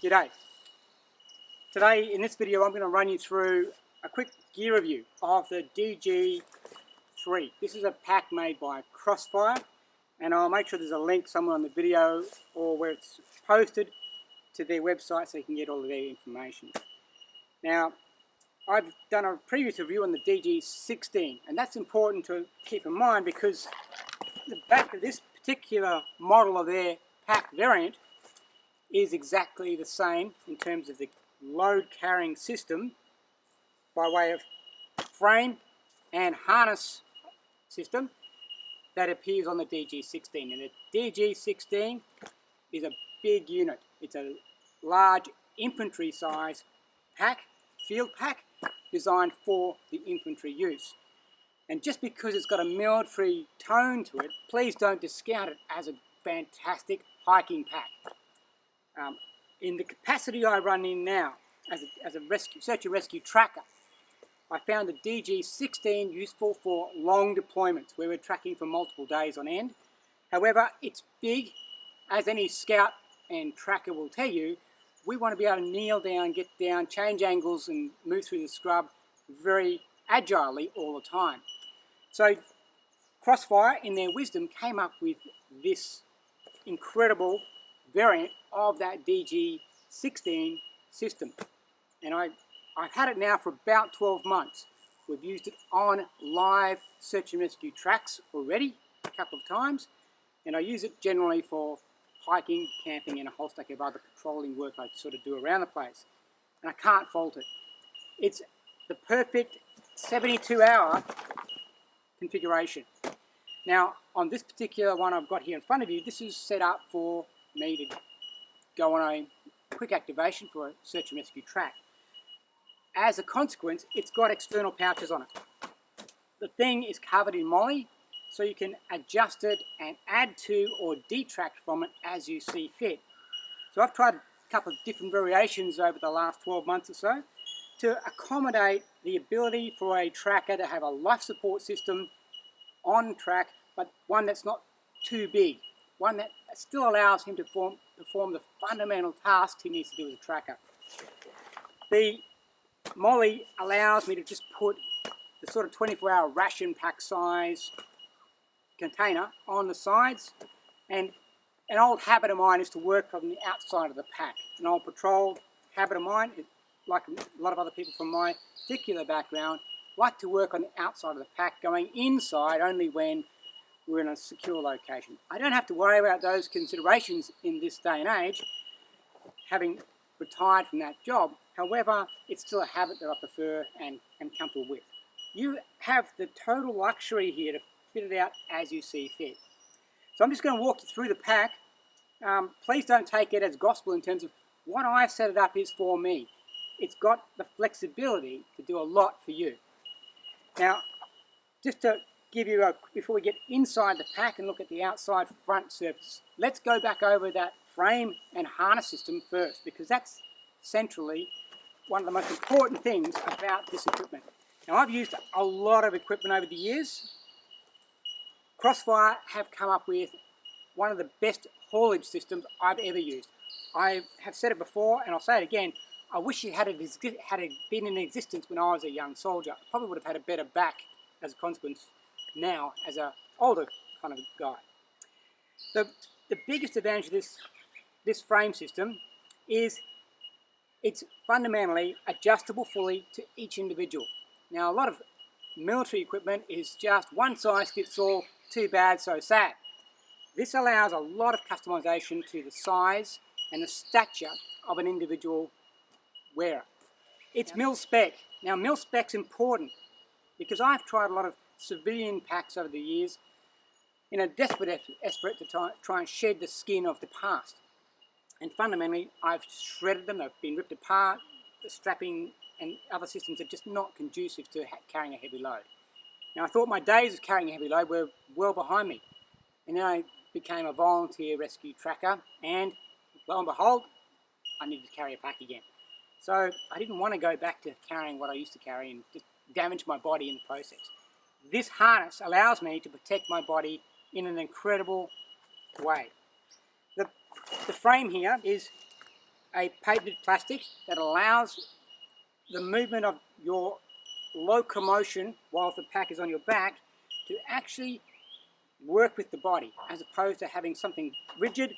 G'day. Today in this video I'm going to run you through a quick gear review of the DG3. This is a pack made by Crossfire, and I'll make sure there's a link somewhere on the video or where it's posted to their website so you can get all of their information. Now, I've done a previous review on the DG16, and that's important to keep in mind because the back of this particular model of their pack variant is exactly the same in terms of the load carrying system by way of frame and harness system that appears on the DG16. And the DG16 is a big unit. It's a large infantry size pack, field pack, designed for the infantry use. And just because it's got a military tone to it, please don't discount it as a fantastic hiking pack. In the capacity I run in now as a search and rescue tracker, I found the DG16 useful for long deployments where we're tracking for multiple days on end. However, it's big. As any scout and tracker will tell you, we want to be able to kneel down, get down, change angles and move through the scrub very agilely all the time. So Crossfire, in their wisdom, came up with this incredible variant of that DG16 system. And I've had it now for about 12 months. We've used it on live search and rescue tracks already a couple of times, and I use it generally for hiking, camping, and a whole stack of other patrolling work I sort of do around the place. And I can't fault it. It's the perfect 72-hour configuration. Now, on this particular one I've got here in front of you, this is set up for me to go on a quick activation for a search and rescue track. As a consequence, it's got external pouches on it. The thing is covered in moly, so you can adjust it and add to or detract from it as you see fit. So I've tried a couple of different variations over the last 12 months or so to accommodate the ability for a tracker to have a life support system on track, but one that's not too big, one that still allows him to perform the fundamental tasks he needs to do as a tracker. The moly allows me to just put the sort of 24-hour ration pack size container on the sides, and an old habit of mine is to work from the outside of the pack. An old patrol habit of mine, like a lot of other people from my particular background, like to work on the outside of the pack, going inside only when we're in a secure location. I don't have to worry about those considerations in this day and age, having retired from that job. However, it's still a habit that I prefer and am comfortable with. You have the total luxury here to fit it out as you see fit. So I'm just going to walk you through the pack. Please don't take it as gospel in terms of what I've set it up is for me. It's got the flexibility to do a lot for you. Now, just to give you before we get inside the pack and look at the outside front surface, let's go back over that frame and harness system first, because that's centrally one of the most important things about this equipment. Now, I've used a lot of equipment over the years. Crossfire have come up with one of the best haulage systems I've ever used. I have said it before and I'll say it again, I wish it had been in existence when I was a young soldier. I probably would have had a better back as a consequence now as an older kind of guy. The biggest advantage of this frame system is it's fundamentally adjustable fully to each individual. Now, a lot of military equipment is just one size fits all, too bad, so sad. This allows a lot of customization to the size and the stature of an individual wearer. It's MilSpec. Now, MilSpec's important because I've tried a lot of civilian packs over the years in a desperate effort to try and shed the skin of the past. And fundamentally, I've shredded them, they've been ripped apart, the strapping and other systems are just not conducive to carrying a heavy load. Now, I thought my days of carrying a heavy load were well behind me. And then I became a volunteer rescue tracker, and lo and behold, I needed to carry a pack again. So I didn't want to go back to carrying what I used to carry and just damage my body in the process. This harness allows me to protect my body in an incredible way. The frame here is a patented plastic that allows the movement of your locomotion while the pack is on your back to actually work with the body, as opposed to having something rigid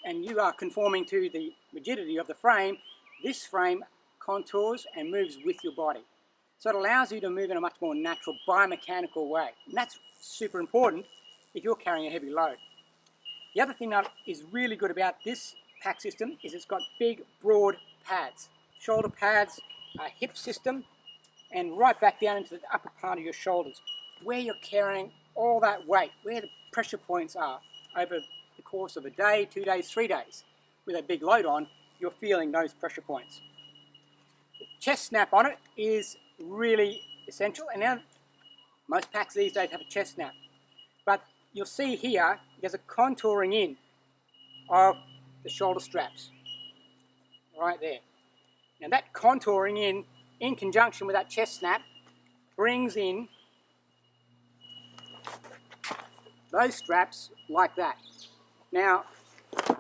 and you are conforming to the rigidity of the frame. This frame contours and moves with your body. So it allows you to move in a much more natural biomechanical way. And that's super important if you're carrying a heavy load. The other thing that is really good about this pack system is it's got big, broad pads. Shoulder pads, a hip system, and right back down into the upper part of your shoulders, where you're carrying all that weight, where the pressure points are over the course of a day, 2 days, 3 days. With a big load on, you're feeling those pressure points. The chest snap on it is really essential, and now most packs these days have a chest snap. But you'll see here, there's a contouring in of the shoulder straps, right there. Now that contouring in conjunction with that chest snap, brings in those straps like that. Now, a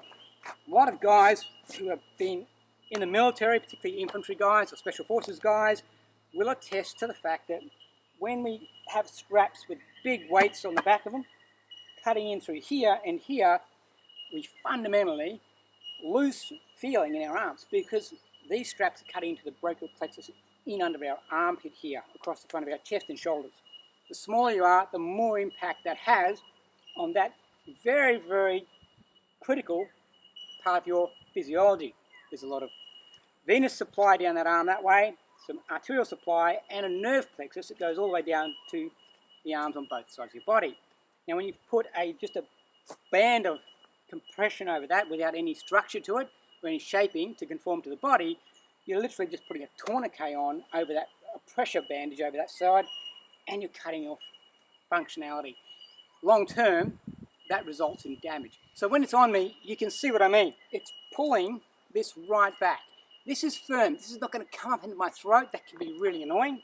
lot of guys who have been in the military, particularly infantry guys or special forces guys, will attest to the fact that when we have straps with big weights on the back of them, cutting in through here and here, we fundamentally lose feeling in our arms because these straps are cutting into the brachial plexus in under our armpit here, across the front of our chest and shoulders. The smaller you are, the more impact that has on that very, very critical part of your physiology. There's a lot of venous supply down that arm that way, some arterial supply, and a nerve plexus that goes all the way down to the arms on both sides of your body. Now when you put just a band of compression over that without any structure to it or any shaping to conform to the body, you're literally just putting a tourniquet on over that, a pressure bandage over that side, and you're cutting off functionality. Long term, that results in damage. So when it's on me, you can see what I mean. It's pulling this right back. This is firm. This is not going to come up into my throat. That can be really annoying.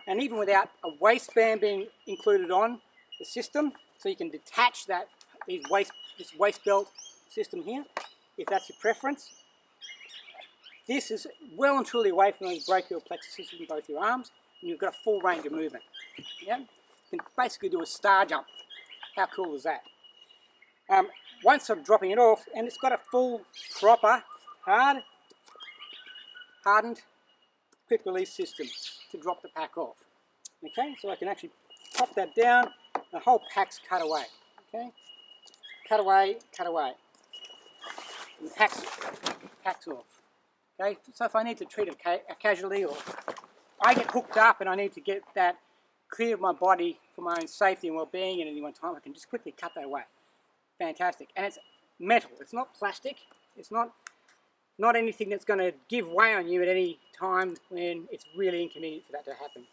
And even without a waistband being included on the system, so you can detach this waist belt system here, if that's your preference. This is well and truly away from those brachial plexuses in both your arms, and you've got a full range of movement. Yeah? You can basically do a star jump. How cool is that? Once I'm dropping it off, and it's got a full, proper, hardened, quick release system to drop the pack off. Okay, so I can actually pop that down, the whole pack's cut away. Okay, cut away, and the pack's off. Okay, so if I need to treat a casualty, or I get hooked up and I need to get that clear of my body for my own safety and well-being at any one time, I can just quickly cut that away. Fantastic. And it's metal, it's not plastic, it's not anything that's going to give way on you at any time when it's really inconvenient for that to happen.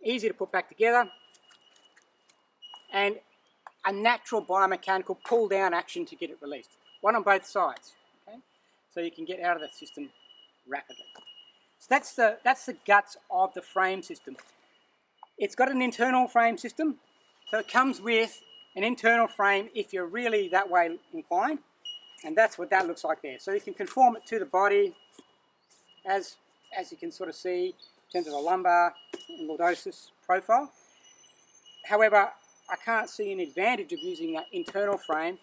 Easy to put back together, and a natural biomechanical pull down action to get it released. One on both sides, okay? So you can get out of the system rapidly. So that's the guts of the frame system. It's got an internal frame system, so it comes with an internal frame if you're really that way inclined, and that's what that looks like there. So you can conform it to the body as you can sort of see in terms of the lumbar and lordosis profile. However, I can't see an advantage of using that internal frame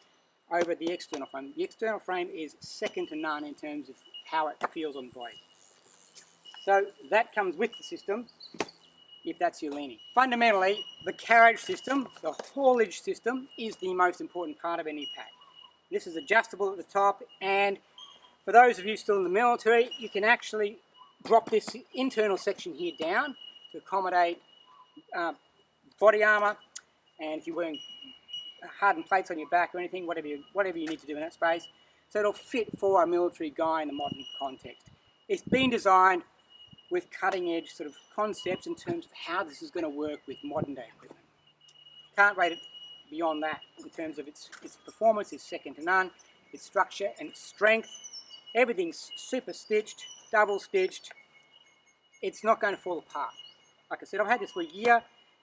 over the external frame. The external frame is second to none in terms of how it feels on the body. So that comes with the system, if that's your leaning. Fundamentally, the carriage system, the haulage system, is the most important part of any pack. This is adjustable at the top, and for those of you still in the military, you can actually drop this internal section here down to accommodate body armour, and if you're wearing hardened plates on your back or anything, whatever you need to do in that space. So it'll fit for a military guy in the modern context. It's been designed with cutting edge sort of concepts in terms of how this is going to work with modern day equipment. Can't rate it beyond that in terms of its performance is second to none, its structure and its strength. Everything's super stitched, double stitched. It's not going to fall apart. Like I said, I've had this for a year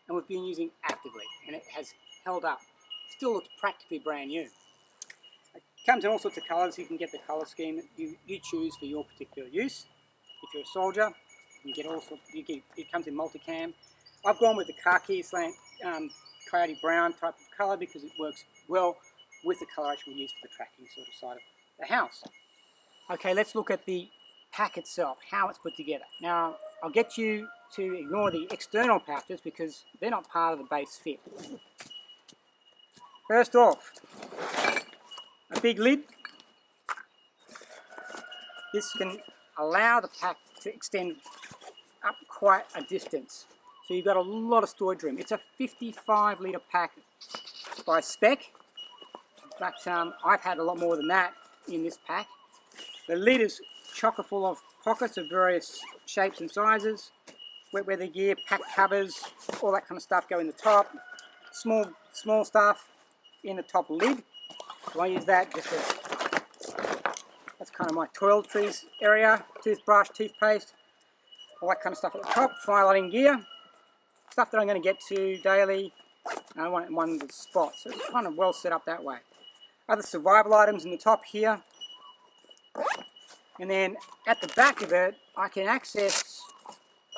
and we've been using actively, and it has held up. Still looks practically brand new. Comes in all sorts of colours. You can get the colour scheme that you choose for your particular use. If you're a soldier, you get all sorts. It comes in multicam. I've gone with the khaki slant, coyote brown type of colour because it works well with the coloration we use for the tracking sort of side of the house. Okay, let's look at the pack itself, how it's put together. Now, I'll get you to ignore the external pouches because they're not part of the base fit. First off, a big lid. This can allow the pack to extend up quite a distance. So you've got a lot of storage room. It's a 55 litre pack by spec, but I've had a lot more than that in this pack. The lid is chocker full of pockets of various shapes and sizes. Wet weather gear, pack covers, all that kind of stuff go in the top. Small stuff in the top lid. So I use that just as, that's kind of my toiletries area. Toothbrush, toothpaste, all that kind of stuff at the top. Fire lighting gear, stuff that I'm going to get to daily. I want it in one spot, so it's kind of well set up that way. Other survival items in the top here. And then at the back of it, I can access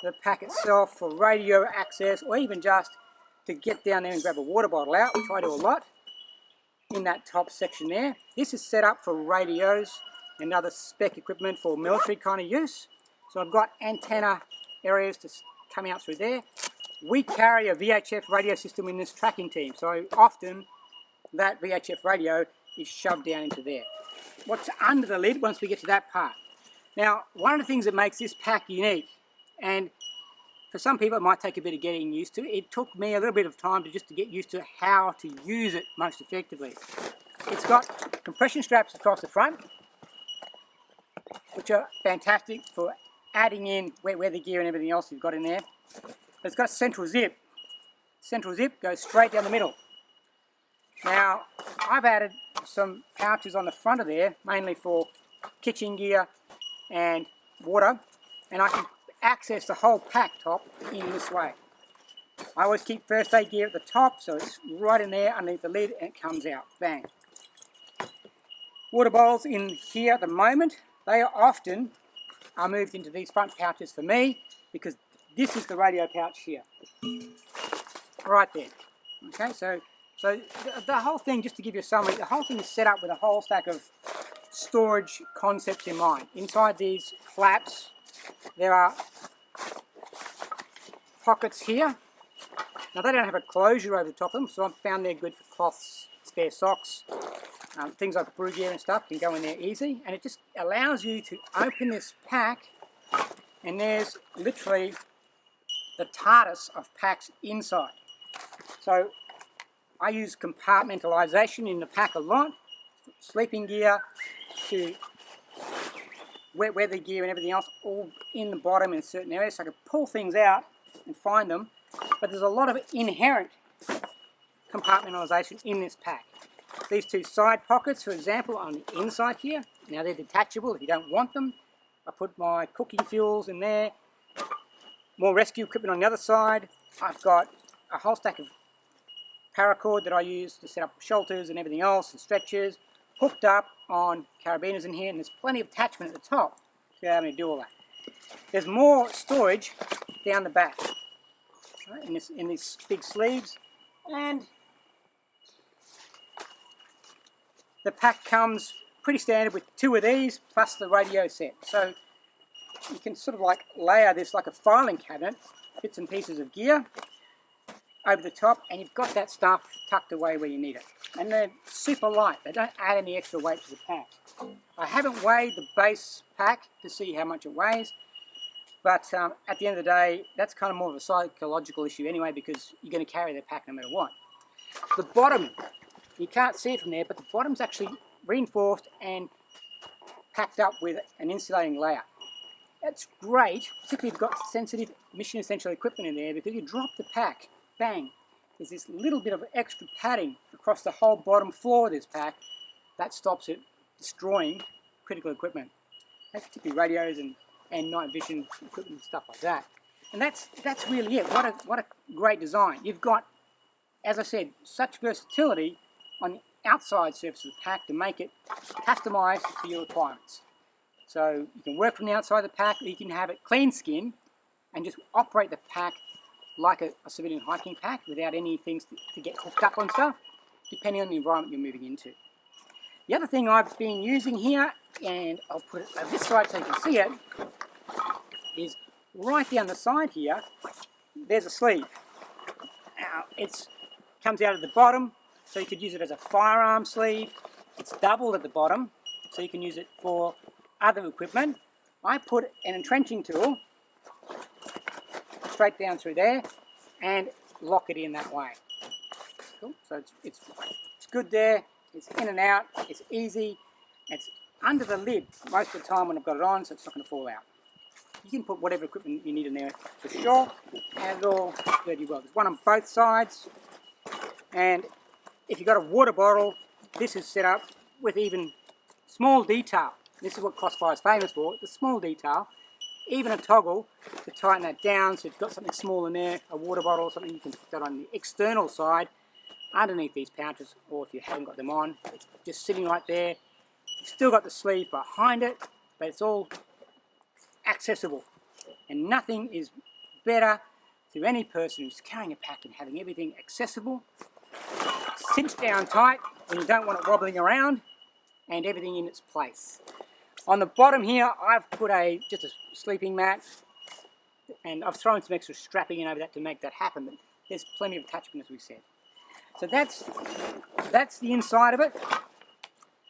the pack itself for radio access, or even just to get down there and grab a water bottle out, which I do a lot, in that top section there. This is set up for radios and other spec equipment for military kind of use. So I've got antenna areas to come out through there. We carry a VHF radio system in this tracking team, so often that VHF radio is shoved down into there. What's under the lid once we get to that part? Now, one of the things that makes this pack unique, and for some people it might take a bit of getting used to, it took me a little bit of time to get used to how to use it most effectively. It's got compression straps across the front, which are fantastic for adding in wet weather gear and everything else you've got in there. It's got a central zip. Central zip goes straight down the middle. Now, I've added some pouches on the front of there, mainly for kitchen gear and water, and I can access the whole pack top in this way. I always keep first aid gear at the top, so it's right in there underneath the lid and it comes out. Bang. Water bottles in here at the moment, they often are moved into these front pouches for me because this is the radio pouch here. Right there. Okay, so the whole thing, just to give you a summary, the whole thing is set up with a whole stack of storage concepts in mind. Inside these flaps, there are pockets here. Now they don't have a closure over the top of them, so I've found they're good for cloths, spare socks, things like brew gear and stuff can go in there easy. And it just allows you to open this pack, and there's literally the TARDIS of packs inside. So I use compartmentalization in the pack a lot, sleeping gear to wet weather gear and everything else, all in the bottom in certain areas, so I can pull things out and find them. But there's a lot of inherent compartmentalization in this pack. These two side pockets, for example, on the inside here, now they're detachable if you don't want them. I put my cooking fuels in there, more rescue equipment on the other side. I've got a whole stack of paracord that I use to set up shelters and everything else, and stretchers, hooked up on carabiners in here, and there's plenty of attachment at the top to allow me to do all that. There's more storage down the back, right, in these big sleeves, and the pack comes pretty standard with two of these plus the radio set. So you can sort of like layer this like a filing cabinet, bits and pieces of gear over the top, and you've got that stuff tucked away where you need it. And they're super light, they don't add any extra weight to the pack. I haven't weighed the base pack to see how much it weighs, but at the end of the day, that's kind of more of a psychological issue anyway, because you're going to carry the pack no matter what. The bottom, you can't see it from there, but the bottom's actually reinforced and packed up with an insulating layer. That's great, particularly if you've got sensitive mission essential equipment in there, because you drop the pack, bang, there's this little bit of extra padding across the whole bottom floor of this pack that stops it destroying critical equipment, particularly radios and night vision equipment and stuff like that. And that's really it. What a great design. You've got, as I said, such versatility on outside surface of the pack to make it customized to your requirements. So you can work from the outside of the pack, or you can have it clean skin and just operate the pack like a civilian hiking pack without any things to get hooked up on stuff, depending on the environment you're moving into. The other thing I've been using here, and I'll put it over this side so you can see it, is right down the side here, there's a sleeve. Now, it comes out at the bottom, so you could use it as a firearm sleeve. It's doubled at the bottom, so you can use it for other equipment. I put an entrenching tool straight down through there and lock it in that way. Cool. So it's good there, it's in and out, it's easy, it's under the lid most of the time when I've got it on, so it's not going to fall out. You can put whatever equipment you need in there for sure, and it all dirty well. There's one on both sides, and if you've got a water bottle, this is set up with even small detail. This is what Crossfire is famous for, the small detail. Even a toggle to tighten that down, so if you've got something small in there, a water bottle or something, you can put that on the external side underneath these pouches, or if you haven't got them on, it's just sitting right there. You've still got the sleeve behind it, but it's all accessible. And nothing is better to any person who's carrying a pack and having everything accessible, cinched down tight when you don't want it wobbling around, and everything in its place. On the bottom here, I've put just a sleeping mat, and I've thrown some extra strapping in over that to make that happen. But there's plenty of attachment, as we said. So that's the inside of it.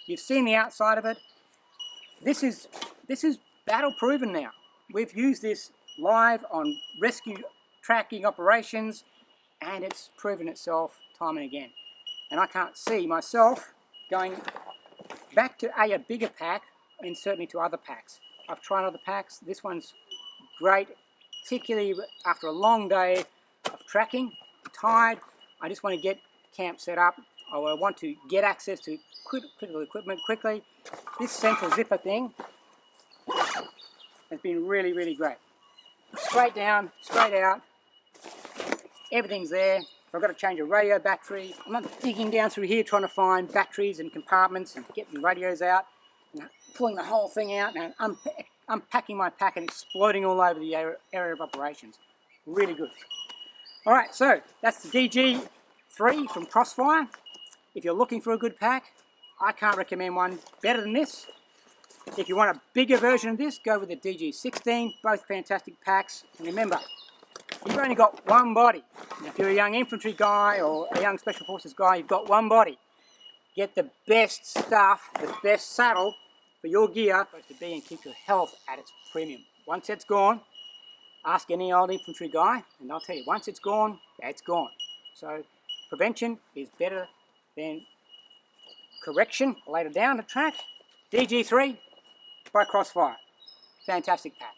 You've seen the outside of it. This is battle proven now. We've used this live on rescue tracking operations, and it's proven itself time and again. And I can't see myself going back to a bigger pack, and certainly to other packs. I've tried other packs. This one's great, particularly after a long day of tracking. I'm tired. I just want to get camp set up. I want to get access to critical equipment quickly. This central zipper thing has been really, really great. Straight down, straight out. Everything's there. If I've got to change a radio battery, I'm not digging down through here trying to find batteries and compartments and getting radios out. Pulling the whole thing out and unpacking my pack and exploding all over the area of operations. Really good. Alright, so that's the DG3 from Crossfire. If you're looking for a good pack, I can't recommend one better than this. If you want a bigger version of this, go with the DG16. Both fantastic packs. And remember, you've only got one body. And if you're a young infantry guy or a young special forces guy, you've got one body. Get the best stuff, the best saddle for your gear to be, and keep your health at its premium. Once it's gone, ask any old infantry guy and they'll tell you, once it's gone, it's gone. So prevention is better than correction later down the track. DG3 by Crossfire. Fantastic pack.